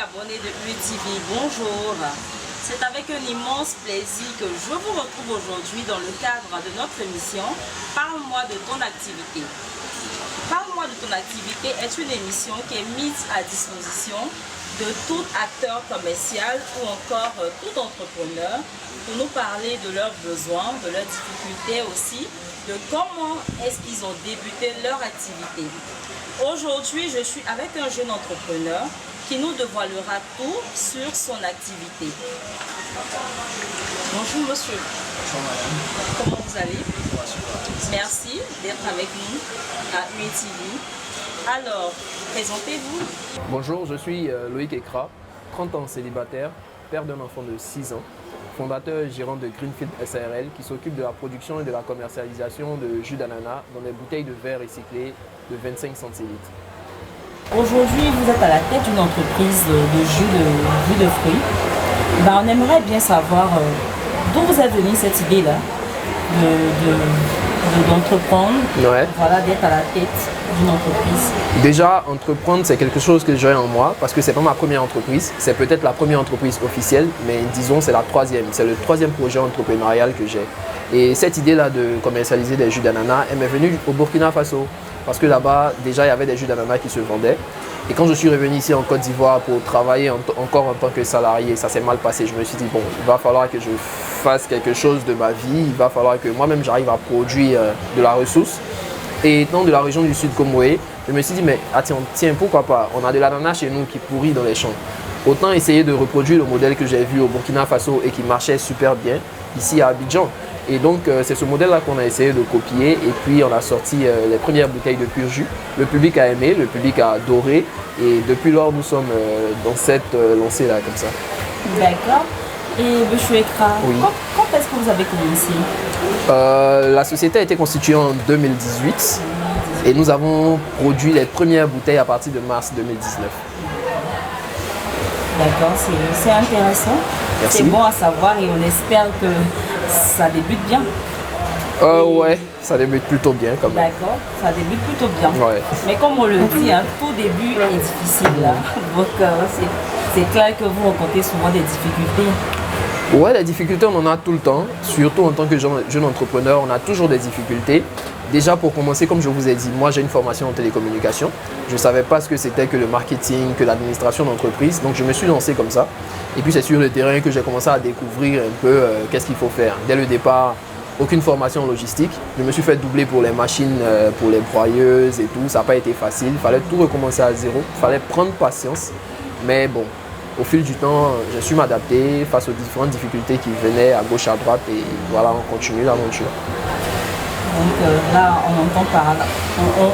abonnés de UTV, bonjour. C'est avec un immense plaisir que je vous retrouve aujourd'hui dans le cadre de notre émission Parle-moi de ton activité. Parle-moi de ton activité est une émission qui est mise à disposition de tout acteur commercial ou encore tout entrepreneur pour nous parler de leurs besoins, de leurs difficultés aussi, de comment est-ce qu'ils ont débuté leur activité. Aujourd'hui, je suis avec un jeune entrepreneur qui nous dévoilera tout sur son activité. Bonjour monsieur. Bonjour madame. Comment vous allez? Bonjour. Merci d'être avec nous à UTV. Alors, présentez-vous. Bonjour, je suis Loïc Ekra, 30 ans célibataire, père d'un enfant de 6 ans, fondateur et gérant de Greenfield SARL qui s'occupe de la production et de la commercialisation de jus d'ananas dans des bouteilles de verre recyclées de 25 centilitres. Aujourd'hui, vous êtes à la tête d'une entreprise de jus de fruits. On aimerait bien savoir d'où vous est venue cette idée-là d'entreprendre, voilà, d'être à la tête d'une entreprise. Déjà, entreprendre, c'est quelque chose que j'ai en moi parce que c'est pas ma première entreprise. C'est peut-être la première entreprise officielle, mais disons c'est la troisième. C'est le troisième projet entrepreneurial que j'ai. Et cette idée-là de commercialiser des jus d'ananas, elle m'est venue au Burkina Faso. Parce que là-bas, déjà, il y avait des jus d'ananas qui se vendaient. Et quand je suis revenu ici en Côte d'Ivoire pour travailler encore en tant que salarié, ça s'est mal passé. Je me suis dit, bon, il va falloir que je fasse quelque chose de ma vie. Il va falloir que moi-même, j'arrive à produire de la ressource. Et étant de la région du Sud Comoé, je me suis dit, mais tiens, pourquoi pas? On a de l'ananas chez nous qui pourrit dans les champs. Autant essayer de reproduire le modèle que j'ai vu au Burkina Faso et qui marchait super bien ici à Abidjan. Et donc, c'est ce modèle-là qu'on a essayé de copier et puis on a sorti les premières bouteilles de pur jus. Le public a aimé, le public a adoré et depuis lors, nous sommes dans cette lancée-là comme ça. D'accord. Et M. Ekra, oui. Quand est-ce que vous avez commencé? La société a été constituée en 2018 et nous avons produit les premières bouteilles à partir de mars 2019. D'accord, c'est intéressant. C'est bon à savoir et on espère que ça débute bien. Ouais, ça débute plutôt bien quand même. D'accord, ça débute plutôt bien. Ouais. Mais comme on le dit, tout début est difficile. Donc c'est clair que vous rencontrez souvent des difficultés. Ouais, les difficultés, on en a tout le temps. Surtout en tant que jeune entrepreneur, on a toujours des difficultés. Déjà, pour commencer, comme je vous ai dit, moi j'ai une formation en télécommunication. Je ne savais pas ce que c'était que le marketing, que l'administration d'entreprise. Donc je me suis lancé comme ça. Et puis c'est sur le terrain que j'ai commencé à découvrir un peu qu'est-ce qu'il faut faire. Dès le départ, aucune formation en logistique. Je me suis fait doubler pour les machines, pour les broyeuses et tout. Ça n'a pas été facile. Il fallait tout recommencer à zéro. Il fallait prendre patience. Mais bon, au fil du temps, j'ai su m'adapter face aux différentes difficultés qui venaient à gauche, à droite. Et voilà, on continue l'aventure. Donc là, on entend par là.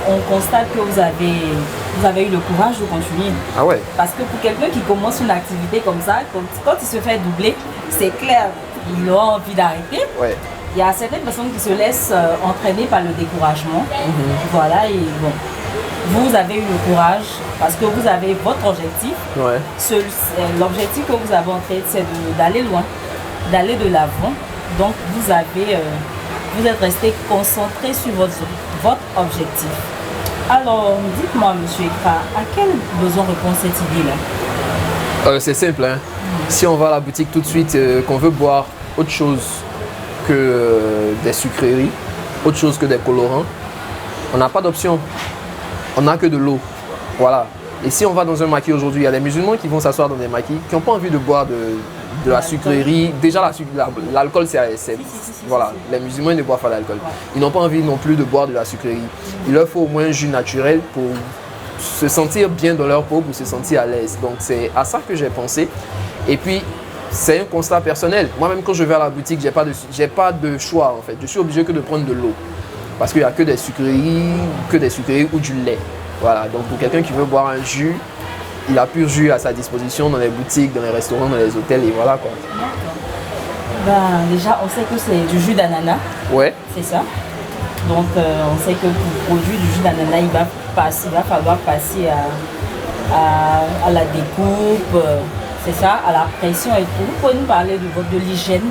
On constate que vous avez eu le courage de continuer. Ah ouais. Parce que pour quelqu'un qui commence une activité comme ça, quand il se fait doubler, c'est clair, il aura envie d'arrêter. Ouais. Il y a certaines personnes qui se laissent entraîner par le découragement. Voilà, et bon, vous avez eu le courage parce que vous avez votre objectif. Ouais. L'objectif que vous avez en tête, c'est d'aller loin, d'aller de l'avant. Donc vous êtes resté concentré sur votre objectif. Alors, dites-moi, monsieur Ekra, à quel besoin répond cette idée-là? C'est simple. Hein. Si on va à la boutique tout de suite, qu'on veut boire autre chose que des sucreries, autre chose que des colorants, on n'a pas d'option. On n'a que de l'eau. Voilà. Et si on va dans un maquis aujourd'hui, il y a des musulmans qui vont s'asseoir dans des maquis, qui n'ont pas envie de boire de la sucrerie. Déjà, l'alcool, c'est voilà, les musulmans ne boivent pas d'alcool. Ils n'ont pas envie non plus de boire de la sucrerie. Il leur faut au moins un jus naturel pour se sentir bien dans leur peau, pour se sentir à l'aise. Donc, c'est à ça que j'ai pensé. Et puis, c'est un constat personnel. Moi-même, quand je vais à la boutique, j'ai pas de choix, en fait. Je suis obligé que de prendre de l'eau. Parce qu'il n'y a que des sucreries ou du lait. Voilà, donc pour quelqu'un qui veut boire un jus, il a pur jus à sa disposition dans les boutiques, dans les restaurants, dans les hôtels et voilà quoi. D'accord. Déjà, on sait que c'est du jus d'ananas. Ouais. C'est ça. Donc, on sait que pour produire du jus d'ananas, il va falloir passer à la découpe, c'est ça, à la pression et tout. Vous pouvez nous parler de l'hygiène?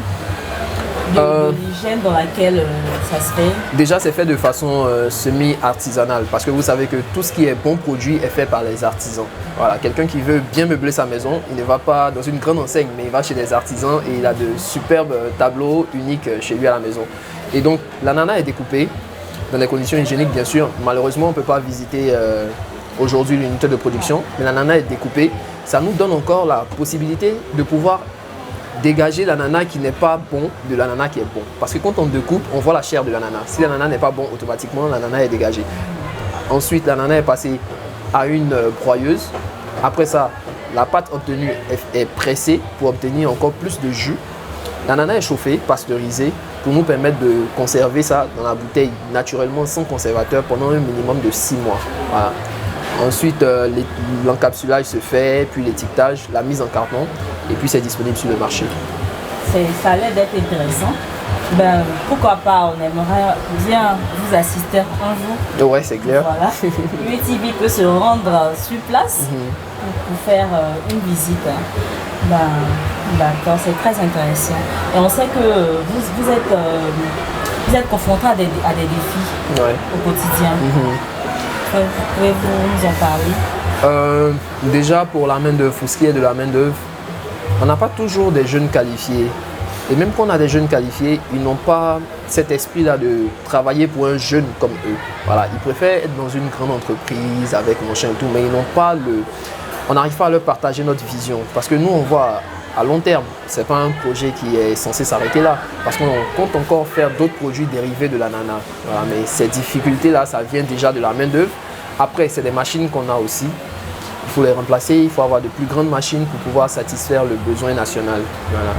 de l'hygiène dans laquelle ça se fait? Déjà, c'est fait de façon semi-artisanale parce que vous savez que tout ce qui est bon produit est fait par les artisans. Voilà, quelqu'un qui veut bien meubler sa maison, il ne va pas dans une grande enseigne, mais il va chez des artisans et il a de superbes tableaux uniques chez lui à la maison. Et donc, l'ananas est découpé dans des conditions hygiéniques, bien sûr. Malheureusement, on ne peut pas visiter aujourd'hui l'unité de production, mais l'ananas est découpé. Ça nous donne encore la possibilité de pouvoir dégager l'ananas qui n'est pas bon de l'ananas qui est bon. Parce que quand on découpe, on voit la chair de l'ananas. Si l'ananas n'est pas bon, automatiquement, l'ananas est dégagé. Ensuite, l'ananas est passé à une broyeuse. Après ça, la pâte obtenue est pressée pour obtenir encore plus de jus. L'ananas est chauffé, pasteurisé, pour nous permettre de conserver ça dans la bouteille naturellement sans conservateur pendant un minimum de 6 mois. Voilà. Ensuite, l'encapsulage se fait, puis l'étiquetage, la mise en carton, et puis c'est disponible sur le marché. Ça a l'air d'être intéressant. Ben, pourquoi pas, on aimerait bien vous assister un jour. Ouais, c'est clair. Voilà. UTV peut se rendre sur place pour faire une visite. Ben, d'accord, c'est très intéressant. Et on sait que vous êtes confronté à des défis au quotidien. Pouvez-vous nous en parler? Déjà, pour la main-d'œuvre, pour ce qui est de la main-d'œuvre, on n'a pas toujours des jeunes qualifiés. Et même quand on a des jeunes qualifiés, ils n'ont pas cet esprit-là de travailler pour un jeune comme eux. Voilà, ils préfèrent être dans une grande entreprise avec machin et tout, mais ils n'ont pas on n'arrive pas à leur partager notre vision. Parce que nous, on voit à long terme, ce n'est pas un projet qui est censé s'arrêter là. Parce qu'on compte encore faire d'autres produits dérivés de l'ananas. Voilà, mais ces difficultés-là, ça vient déjà de la main-d'œuvre. Après, c'est des machines qu'on a aussi. Il faut les remplacer, il faut avoir de plus grandes machines pour pouvoir satisfaire le besoin national. Voilà.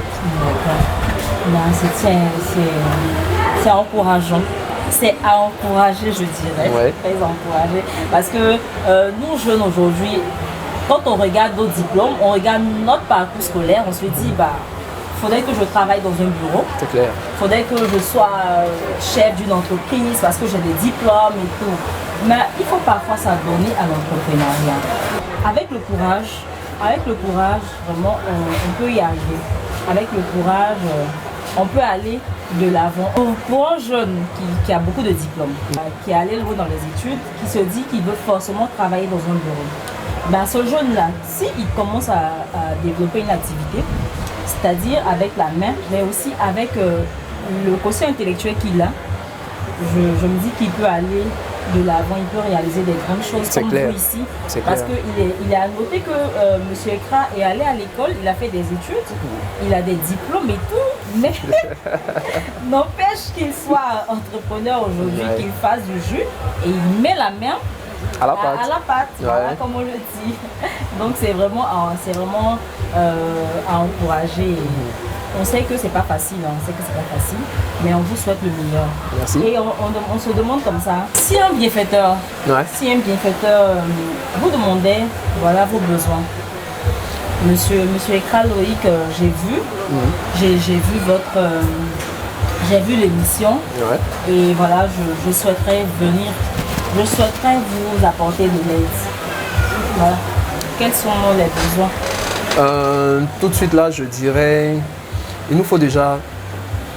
C'est encourageant. C'est à encourager, je dirais. Ouais. Très encourager. Parce que nous, jeunes aujourd'hui, quand on regarde nos diplômes, on regarde notre parcours scolaire, on se dit, faudrait que je travaille dans un bureau. C'est clair. Faudrait que je sois chef d'une entreprise parce que j'ai des diplômes et tout. Mais il faut parfois s'adonner à l'entrepreneuriat. Avec le courage, vraiment, on peut y arriver. Avec le courage, on peut aller de l'avant. Pour un jeune qui a beaucoup de diplômes, qui est allé loin dans les études, qui se dit qu'il veut forcément travailler dans un bureau, ce jeune-là, s'il commence à développer une activité, c'est-à-dire avec la main, mais aussi avec le quotient intellectuel qu'il a, je me dis qu'il peut aller de l'avant, il peut réaliser des grandes choses comme clair. vous ici. Parce qu'il a noté que M. Ekra est allé à l'école, il a fait des études, il a des diplômes et tout, mais n'empêche qu'il soit entrepreneur aujourd'hui, qu'il fasse du jus et il met la main à la pâte, voilà, comme on le dit. Donc c'est vraiment à encourager. On sait que c'est pas facile, mais on vous souhaite le meilleur. Merci. Et on se demande comme ça, si un bienfaiteur, vous demandait, voilà vos besoins. Monsieur Ekra Loïc, j'ai vu l'émission et voilà, je souhaiterais venir. Je souhaiterais vous apporter de l'aide. Voilà. Quels sont les besoins? Tout de suite là, je dirais, il nous faut déjà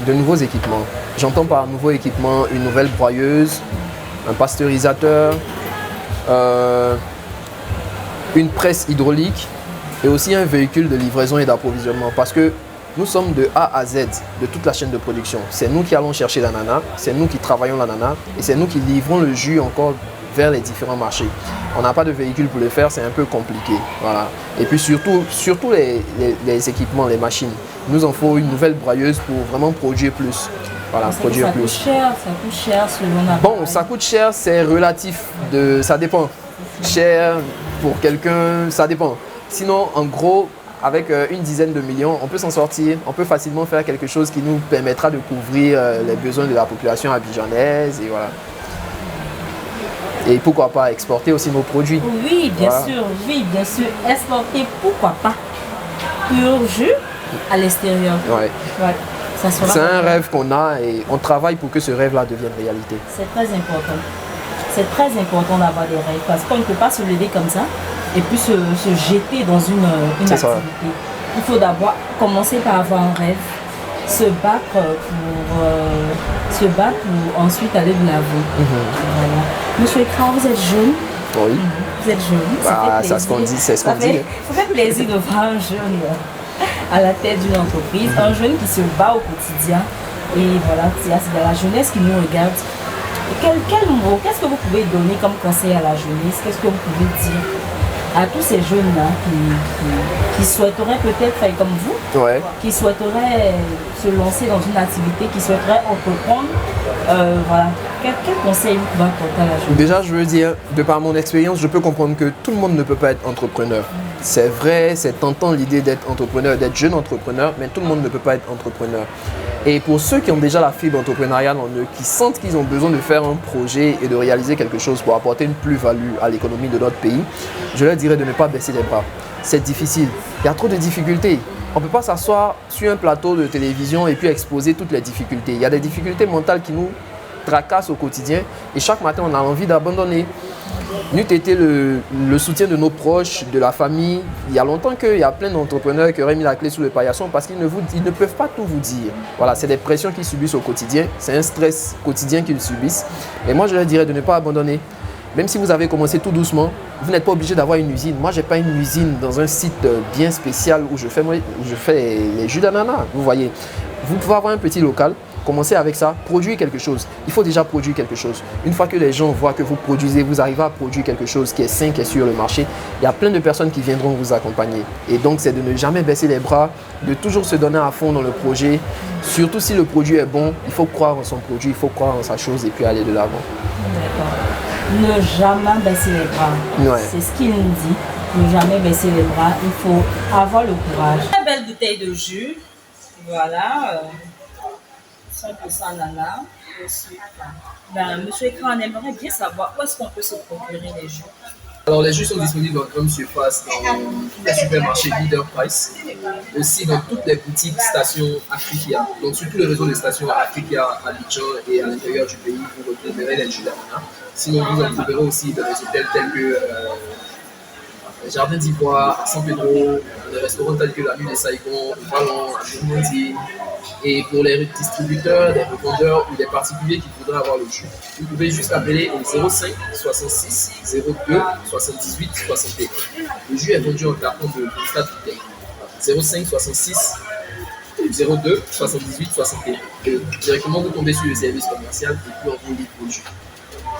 de nouveaux équipements. J'entends par nouveaux équipements une nouvelle broyeuse, un pasteurisateur, une presse hydraulique et aussi un véhicule de livraison et d'approvisionnement. Parce que nous sommes de A à Z de toute la chaîne de production. C'est nous qui allons chercher l'ananas, c'est nous qui travaillons l'ananas et c'est nous qui livrons le jus encore vers les différents marchés. On n'a pas de véhicule pour le faire, c'est un peu compliqué. Voilà. Et puis surtout les équipements, les machines. Il nous en faut une nouvelle broyeuse pour vraiment produire plus. Voilà, produire ça plus. Ça coûte cher selon la Bon, ça coûte cher, c'est relatif, ça dépend. Cher pour quelqu'un, ça dépend. Sinon, en gros, avec une dizaine de millions, on peut s'en sortir. On peut facilement faire quelque chose qui nous permettra de couvrir les besoins de la population abidjanaise et voilà. Et pourquoi pas exporter aussi nos produits. Oui, bien sûr. Exporter, pourquoi pas. Pur jus à l'extérieur. Ouais. C'est un rêve qu'on a et on travaille pour que ce rêve-là devienne réalité. C'est très important. C'est très important d'avoir des rêves parce qu'on ne peut pas se lever comme ça et puis se jeter dans une activité. Il faut d'abord commencer par avoir un rêve, pour ensuite aller de l'avant. Voilà. Monsieur Ekran, vous êtes jeune. Oui. Vous êtes jeune. Bah, ça se qu'on dit, c'est ce qu'on dit. Ça fait plaisir de voir un jeune à la tête d'une entreprise, un jeune qui se bat au quotidien. Et voilà, c'est de la jeunesse qui nous regarde. Quel mot, qu'est-ce que vous pouvez donner comme conseil à la jeunesse? Qu'est-ce que vous pouvez dire à tous ces jeunes-là qui souhaiteraient peut-être faire comme vous, qui souhaiteraient se lancer dans une activité, qui souhaiteraient entreprendre, voilà. Quel conseil vous pouvez apporter à la jeunesse? Déjà, je veux dire, de par mon expérience, je peux comprendre que tout le monde ne peut pas être entrepreneur. C'est vrai, c'est tentant l'idée d'être entrepreneur, d'être jeune entrepreneur, mais tout le monde ne peut pas être entrepreneur. Et pour ceux qui ont déjà la fibre entrepreneuriale en eux, qui sentent qu'ils ont besoin de faire un projet et de réaliser quelque chose pour apporter une plus-value à l'économie de notre pays, je leur dirais de ne pas baisser les bras. C'est difficile. Il y a trop de difficultés. On ne peut pas s'asseoir sur un plateau de télévision et puis exposer toutes les difficultés. Il y a des difficultés mentales qui nous tracassent au quotidien et chaque matin on a envie d'abandonner. N'eût été le soutien de nos proches, de la famille. Il y a longtemps qu'il y a plein d'entrepreneurs qui auraient mis la clé sous le paillasson parce qu'ils ne peuvent pas tout vous dire. Voilà, c'est des pressions qu'ils subissent au quotidien, c'est un stress quotidien qu'ils subissent. Et moi, je leur dirais de ne pas abandonner. Même si vous avez commencé tout doucement, vous n'êtes pas obligé d'avoir une usine. Moi, je n'ai pas une usine dans un site bien spécial où je fais les jus d'ananas. Vous voyez, vous pouvez avoir un petit local. Commencez avec ça, produire quelque chose. Il faut déjà produire quelque chose. Une fois que les gens voient que vous produisez, vous arrivez à produire quelque chose qui est sain, qui est sur le marché, il y a plein de personnes qui viendront vous accompagner. Et donc, c'est de ne jamais baisser les bras, de toujours se donner à fond dans le projet. Surtout si le produit est bon, il faut croire en son produit, il faut croire en sa chose et puis aller de l'avant. D'accord. Ne jamais baisser les bras. Ouais. C'est ce qu'il nous dit. Ne jamais baisser les bras. Il faut avoir le courage. Une belle bouteille de jus. Voilà. 100% ananas, le sucre. Monsieur Ekran, on aimerait bien savoir où est-ce qu'on peut se procurer les jus. Alors, les jus sont disponibles en grande surface dans tous les supermarchés Leader Price, aussi dans toutes les boutiques stations Africa. Donc, sur tous les réseaux de stations Africa à Abidjan et à l'intérieur du pays, vous retrouverez les jus d'ananas. Sinon, vous en trouverez aussi dans des hôtels tels que les Jardins d'Ivoire, à San Pedro, des restaurants tels que la Nuit des Saigon, au Ballon, à Journée. Et pour les distributeurs, les revendeurs ou les particuliers qui voudraient avoir le jus, vous pouvez juste appeler au 05 66 02 78 61. Le jus est vendu en carton de 4 bouteilles. 05 66 02 78 61. Et directement vous tombez sur le service commercial et puis on vous livre le jus.